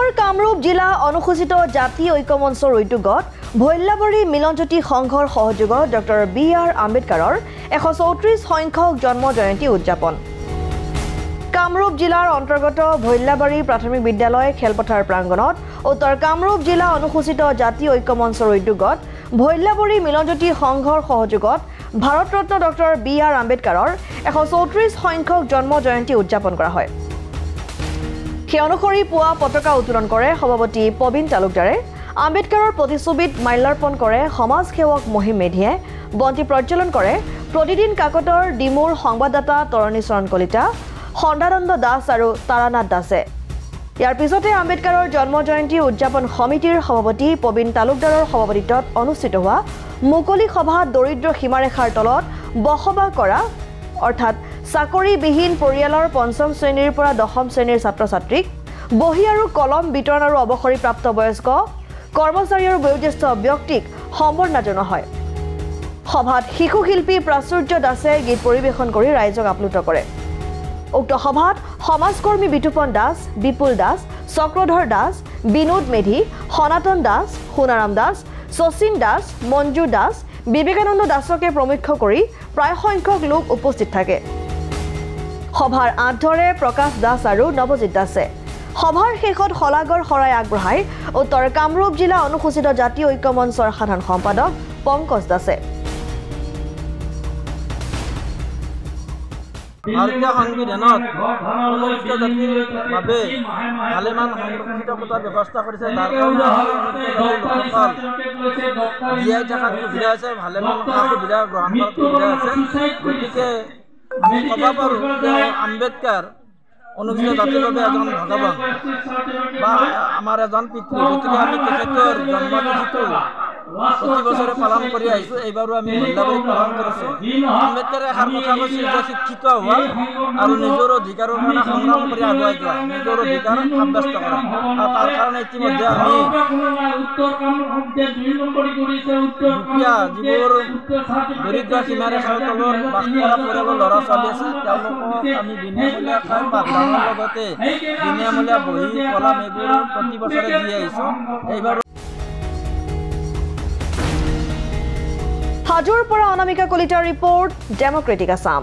উত্তৰ কামৰূপ জিলা অনুসূচিত জাতি ঐক্য মঞ্চৰ উদ্যোগত ভৈল্লাবাৰী মিলনজ্যোতি সংঘৰ সহযোগত ডক্টৰ বি.আৰ. আম্বেদকাৰৰ 134 সংখ্যক জন্ম জয়ন্তী উদযাপন। কামৰূপ জিলাৰ অন্তৰ্গত ভৈল্লাবাৰী প্ৰাথমিক বিদ্যালয় খেলপথাৰ প্ৰাংগণত উত্তৰ কামৰূপ জিলা অনুসূচিত জাতি ঐক্য মঞ্চৰ উদ্যোগত ভৈল্লাবাৰী মিলনজ্যোতি সংঘৰ সহযোগত ভাৰতৰত্ন ডক্টৰ বি.আৰ. আম্বেদকাৰৰ 134 সংখ্যক জন্ম জয়ন্তী উদযাপন কৰা হয়। সেই অনুসৰি পুৱা পতাকা উত্তোলন কৰে সভাপতি প্ৰবীণ তালুকদাৰে। আম্বেদকাৰৰ প্ৰতিচ্ছবিত মাল্যাৰ্পণ কৰে সমাজ সেৱক মহিম মেধিয়ে। বন্তি প্ৰজ্বলন কৰে প্ৰতিদিন কাকতৰ ডিমুৰ সংবাদদাতা তৰণীচৰণ কলিতা, সন্দানন্দ দাস আৰু তাৰানাথ দাসে। ইয়াৰ পিছতে আম্বেদকাৰৰ জন্ম জয়ন্তী উদযাপন সমিতিৰ সভাপতি প্ৰবীণ তালুকদাৰৰ সভাপতিত্বত অনুষ্ঠিত হোৱা মুকলি সভাত দৰিদ্ৰ সীমাৰেখাৰ তলত বসবাস কৰা অৰ্থাৎ চাকৰিবিহীন পৰিয়ালৰ ৫ম শ্ৰেণীৰ পৰা 10ম শ্ৰেণীৰ ছাত্ৰ-ছাত্ৰীক বহি আৰু কলম বিতৰণ আৰু অৱসৰীপ্ৰাপ্ত বয়স্ক কৰ্মচাৰী আৰু বয়োজ্যেষ্ঠ ব্যক্তিক সম্বৰ্ধনা জনোৱা হয়। সভাত শিশু শিল্পী প্ৰাচুৰ্য দাসে গীত পৰিৱেশন কৰি ৰাইজক আপ্লুত কৰে। উক্ত সভাত সমাজকৰ্মী বিতুপন দাস, বিপুল দাস, চক্ৰধৰ দাস, বিনোদ মেধি, সনাতন দাস, সোণাৰাম দাস, শচীন দাস, মঞ্জু দাস, বিবেকানন্দ দাসকে প্ৰমুখ কৰি প্ৰায় সংখ্যক লোক উপস্থিত থাকে। সভাৰ আঁতৰে প্ৰকাশ দাস আৰু নৱজিৎ দাসে। সভাৰ শেষত শলাগৰ শৰাই আগবঢ়াই উত্তৰ কামৰূপ জিলা অনুসূচিত জাতি ঐক্য মঞ্চৰ সাধাৰণ সম্পাদক পংকজ দাসে। ভাৰতীয় সংবিধানত অনুসূচিত জাতিৰ বাবে ভালেমান সংৰক্ষিত কোটাৰ ব্যৱস্থা কৰিছে। তাৰ কাৰণে লোকসকল জীয়াই থকাত সুবিধা আছে, ভালেমান সা সুবিধা গ্ৰহণ কৰাত সুবিধা আছে। গতিকে আমি ক'ব পাৰোঁ যে আম্বেদকাৰ অনুসূচিত জাতিৰ বাবে এজন ভগৱান বা আমাৰ এজন পিতৃ। গতিকে আমি তেখেতৰ জন্মতিথিটো প্ৰতি বছৰে পালন কৰি আহিছোঁ। এইবাৰো আমি ভৈল্লাবাৰীত পালন কৰিছোঁ। আম্বেদকাৰে এষাৰ কথা কৈছিল যে শিক্ষিত হোৱা আৰু নিজৰ অধিকাৰৰ কাৰণে সংগ্ৰাম কৰি আগুৱাই যোৱা, নিজৰ অধিকাৰ সাব্যস্ত কৰা। আৰু তাৰ কাৰণে ইতিমধ্যে আমি দুখীয়া যিবোৰ দৰিদ্ৰ সীমাৰেখাৰ তলত বাস কৰা পৰিয়ালৰ ল'ৰা ছোৱালী আছে তেওঁলোকক আমি বিনামূলীয়া খাই পাঠদানৰ লগতে বিনামূলীয়া বহি কলম এইবোৰ প্ৰতি বছৰে দি আহিছোঁ। এইবাৰ হাজোৰ পৰা অনামিকা কলিতাৰ ৰিপৰ্ট, ডেমক্ৰেটিক আছাম।